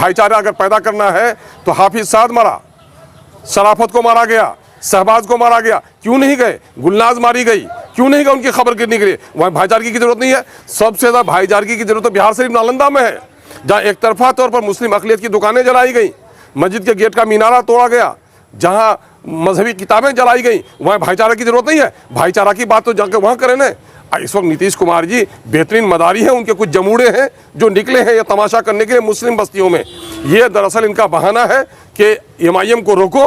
भाईचारा अगर पैदा करना है तो हाफिज साद मरा, शराफत को मारा गया, शहबाज को मारा गया, क्यों नहीं गए? गुलनाज मारी गई, क्यों नहीं गए उनकी खबर गिरने के लिए? वहाँ भाईचारगी की जरूरत नहीं है। सबसे ज़्यादा भाईचारगी की जरूरत तो बिहार शरीफ नालंदा में है, जहाँ एक तरफा तौर पर मुस्लिम अक़लियत की दुकानें जलाई गई, मस्जिद के गेट का मीनारा तोड़ा गया, जहाँ मजहबी किताबें जलाई गई, वहाँ भाईचारा की जरूरत नहीं है। भाईचारा की बात तो जाकर वहाँ करें ना। इस वक्त नीतीश कुमार जी बेहतरीन मदारी हैं, उनके कुछ जमूड़े हैं जो निकले हैं ये तमाशा करने के लिए मुस्लिम बस्तियों में। ये दरअसल इनका बहाना है कि MIM को रोको,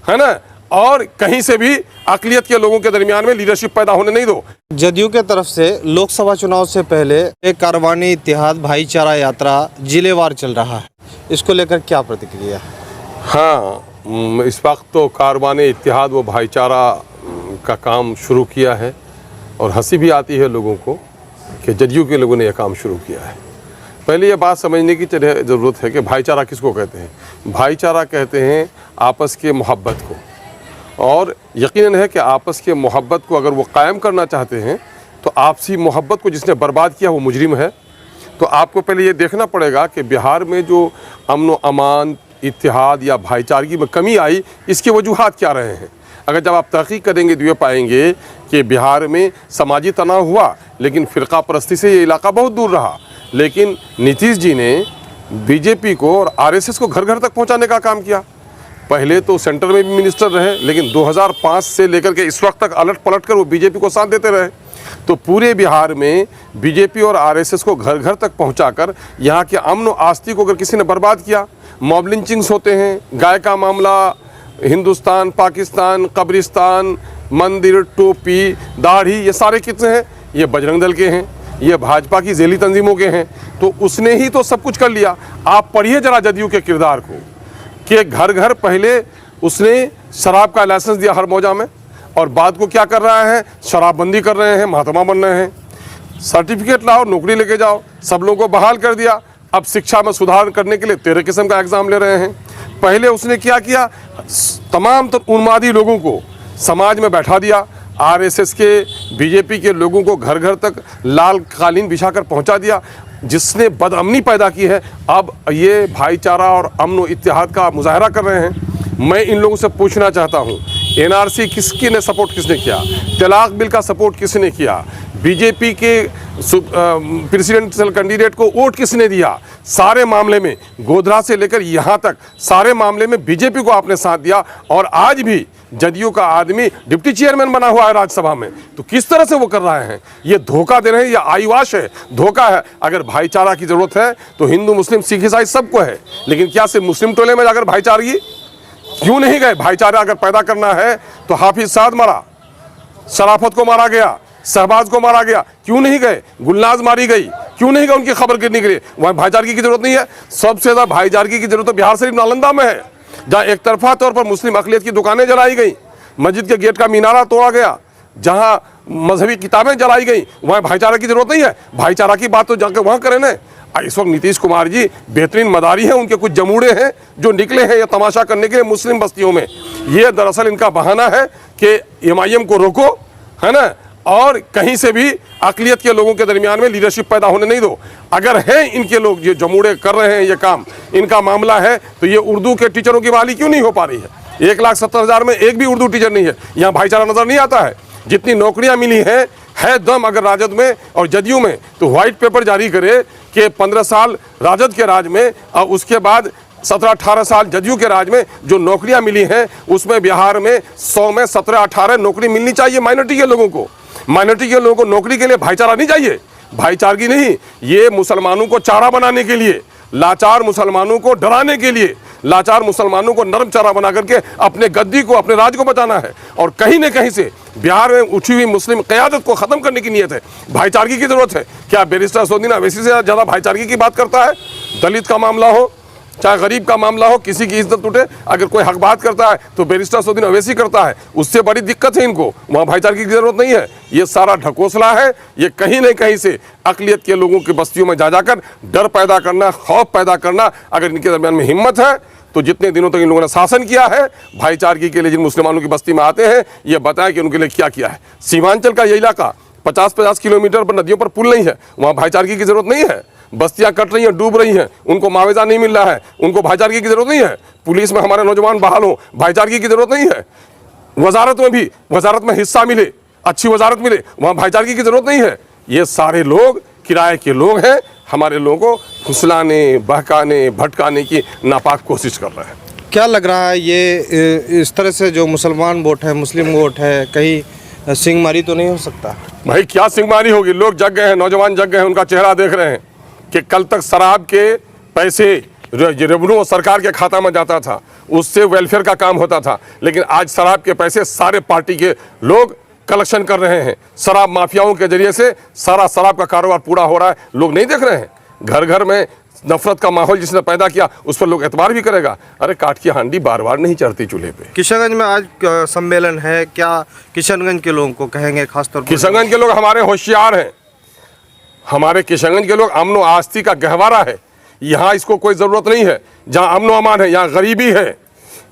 है ना, और कहीं से भी अक़लियत के लोगों के दरमियान में लीडरशिप पैदा होने नहीं दो। जदयू के तरफ से लोकसभा चुनाव से पहले एक कारवानी इत्तेहाद भाईचारा यात्रा जिलेवार चल रहा है, इसको लेकर क्या प्रतिक्रिया? हाँ, इस वक्त तो कारवानी इत्तेहाद व भाईचारा का काम शुरू किया है और हंसी भी आती है लोगों को कि जदयू के लोगों ने यह काम शुरू किया है। पहले ये बात समझने की ज़रूरत है कि भाईचारा किसको कहते हैं। भाईचारा कहते हैं आपस के मोहब्बत को, और यकीनन है कि आपस के मोहब्बत को अगर वो कायम करना चाहते हैं तो आपसी मोहब्बत को जिसने बर्बाद किया वो मुजरिम है। तो आपको पहले ये देखना पड़ेगा कि बिहार में जो अमन व अमान, इत्तेहाद या भाईचारगी में कमी आई, इसके वजूहात क्या रहे हैं। अगर जब आप तहक़ीक़ करेंगे तो ये पाएंगे कि बिहार में समाजी तनाव हुआ, लेकिन फ़िरका परस्ती से ये इलाका बहुत दूर रहा। लेकिन नीतीश जी ने BJP को और RSS को घर घर तक पहुंचाने का काम किया। पहले तो सेंटर में भी मिनिस्टर रहे, लेकिन 2005 से लेकर के इस वक्त तक अलट पलट कर वो BJP को साथ देते रहे। तो पूरे बिहार में BJP और RSS को घर घर तक पहुंचाकर यहाँ के अमन व आस्ती को अगर किसी ने बर्बाद किया, मॉब लिंचिंग्स होते हैं, गाय का मामला, हिंदुस्तान पाकिस्तान, कब्रिस्तान, मंदिर, टोपी, दाढ़ी, ये सारे कितने हैं? ये बजरंग दल के हैं, ये भाजपा की ज़ेली तंजीमों के हैं। तो उसने ही तो सब कुछ कर लिया। आप पढ़िए जरा जदयू के किरदार को कि घर घर पहले उसने शराब का लाइसेंस दिया हर मौजा में, और बाद को क्या कर रहा है? शराबबंदी कर रहे हैं, महात्मा बन रहे हैं। सर्टिफिकेट लाओ, नौकरी लेके जाओ, सब लोगों को बहाल कर दिया। अब शिक्षा में सुधार करने के लिए 13 किस्म का एग्ज़ाम ले रहे हैं। पहले उसने क्या किया? तमाम उन्मादी लोगों को समाज में बैठा दिया। RSS के, BJP के लोगों को घर घर तक लाल कालीन बिछाकर पहुंचा दिया, जिसने बदअमनी पैदा की है। अब ये भाईचारा और अमन व इत्तेहाद का मुजाहरा कर रहे हैं। मैं इन लोगों से पूछना चाहता हूँ, NRC किसने किया? तलाक बिल का सपोर्ट किसने किया? BJP के प्रेसिडेंशियल कैंडिडेट को वोट किसने दिया? सारे मामले में, गोधरा से लेकर यहाँ तक सारे मामले में BJP को आपने साथ दिया, और आज भी जदयू का आदमी डिप्टी चेयरमैन बना हुआ है राज्यसभा में। तो किस तरह से वो कर रहे हैं? ये धोखा दे रहे हैं, ये आईवाश है, धोखा है। अगर भाईचारा की जरूरत है तो हिंदू, मुस्लिम, सिख, ईसाई सबको है, लेकिन क्या सिर्फ मुस्लिम टोले में जाकर भाईचारगी? क्यों नहीं गए? भाईचारा अगर पैदा करना है तो हाफिज साद मरा, शराफत को मारा गया, शहबाज को मारा गया, क्यों नहीं गए? गुलनाज मारी गई, क्यों नहीं गए उनकी खबर गिरने के लिए? वहाँ भाईचारगी की जरूरत नहीं है। सबसे ज़्यादा भाईचारगी की जरूरत तो बिहार शरीफ नालंदा में है, जहाँ एक तरफा तौर पर मुस्लिम अक़लियत की दुकानें जलाई गई, मस्जिद के गेट का मीनारा तोड़ा गया, जहाँ मजहबी किताबें जलाई गई, वहाँ भाईचारा की जरूरत नहीं है। भाईचारा की बात तो जाकर वहाँ करें ना। इस वक्त नीतीश कुमार जी बेहतरीन मदारी हैं, उनके कुछ जमूड़े हैं जो निकले हैं ये तमाशा करने के लिए मुस्लिम बस्तियों में। ये दरअसल इनका बहाना है कि MIM को रोको, है ना, और कहीं से भी अक़लियत के लोगों के दरमियान में लीडरशिप पैदा होने नहीं दो। अगर हैं इनके लोग ये जमूड़े कर रहे हैं, ये काम इनका मामला है, तो ये उर्दू के टीचरों की बहाली क्यों नहीं हो पा रही है? 1,70,000 में एक भी उर्दू टीचर नहीं है। यहाँ भाईचारा नज़र नहीं आता है। जितनी नौकरियाँ मिली हैं, है दम अगर राजद में और जदयू में, तो व्हाइट पेपर जारी करे कि 15 साल राजद के राज में और उसके बाद 17-18 साल जदयू के राज में जो नौकरियां मिली हैं, उसमें बिहार में 100 में 17-18 नौकरी मिलनी चाहिए माइनॉरिटी के लोगों को। माइनॉरिटी के लोगों को नौकरी के लिए भाईचारा नहीं चाहिए, भाईचारगी नहीं। ये मुसलमानों को चारा बनाने के लिए, लाचार मुसलमानों को डराने के लिए, लाचार मुसलमानों को नरम चारा बना करके अपने गद्दी को, अपने राज को बचाना है। और कहीं न कहीं से बिहार में उठी हुई मुस्लिम क़यादत को ख़त्म करने की नीयत है। भाईचारगी की ज़रूरत है। क्या बैरिस्टर असदुद्दीन अवैसी से ज़्यादा भाईचारगी की बात करता है? दलित का मामला हो, चाहे गरीब का मामला हो, किसी की इज्जत टूटे, अगर कोई हक बात करता है तो बैरिस्टर असदुद्दीन अवैसी करता है। उससे बड़ी दिक्कत है इनको, वहाँ भाईचारगी की ज़रूरत नहीं है। ये सारा ढकोसला है। ये कहीं न कहीं से अक़लियत के लोगों की बस्तियों में जा जाकर डर पैदा करना, खौफ पैदा करना। अगर इनके दरमियान में हिम्मत है तो जितने दिनों तक इन लोगों ने शासन किया है भाईचारगी के लिए, जिन मुसलमानों की बस्ती में आते हैं, ये बताएं कि उनके लिए क्या किया है। सीमांचल का ये इलाका 50-50 किलोमीटर पर नदियों पर पुल नहीं है, वहाँ भाईचारगी की ज़रूरत नहीं है। बस्तियां कट रही हैं, डूब रही हैं, उनको मुआवजा नहीं मिल रहा है, उनको भाईचारे की जरूरत नहीं है। पुलिस में हमारे नौजवान बहाल हों, भाईचारे की जरूरत नहीं है। वजारत में भी, वजारत में हिस्सा मिले, अच्छी वजारत मिले, वहाँ भाईचारे की जरूरत नहीं है। ये सारे लोग किराए के लोग हैं, हमारे लोगों को फुसलाने, बहकाने, भटकाने की नापाक कोशिश कर रहे हैं। क्या लग रहा है ये इस तरह से जो मुसलमान वोट है, मुस्लिम वोट है, कहीं सिंहमारी तो नहीं हो सकता? भाई क्या सिंहमारी होगी? लोग जग गए हैं, नौजवान जग गए हैं, उनका चेहरा देख रहे हैं कि कल तक शराब के पैसे रेवेन्यू सरकार के खाता में जाता था, उससे वेलफेयर का काम होता था, लेकिन आज शराब के पैसे सारे पार्टी के लोग कलेक्शन कर रहे हैं। शराब माफियाओं के जरिए से सारा शराब का कारोबार पूरा हो रहा है। लोग नहीं देख रहे हैं? घर घर में नफरत का माहौल जिसने पैदा किया उस पर लोग एतबार भी करेगा। अरे काठ की हांडी बार बार नहीं चढ़ती चूल्हे पे। किशनगंज में आज सम्मेलन है, क्या किशनगंज के लोगों को कहेंगे? खासतौर पर किशनगंज के लोग हमारे होशियार हैं। हमारे किशनगंज के लोग अमन व आस्ती का गहवारा है। यहाँ इसको कोई ज़रूरत नहीं है। जहाँ अमन अमान है, यहाँ गरीबी है,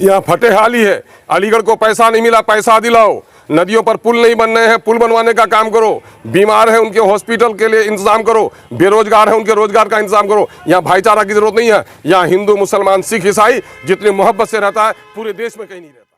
यहाँ फटेहाली है। अलीगढ़ को पैसा नहीं मिला, पैसा दिलाओ। नदियों पर पुल नहीं बन रहे हैं, पुल बनवाने का काम करो। बीमार है, उनके हॉस्पिटल के लिए इंतजाम करो। बेरोजगार है, उनके रोजगार का इंतजाम करो। यहाँ भाईचारा की जरूरत नहीं है। यहाँ हिंदू, मुसलमान, सिख, ईसाई जितनी मोहब्बत से रहता है पूरे देश में कहीं नहीं रहता।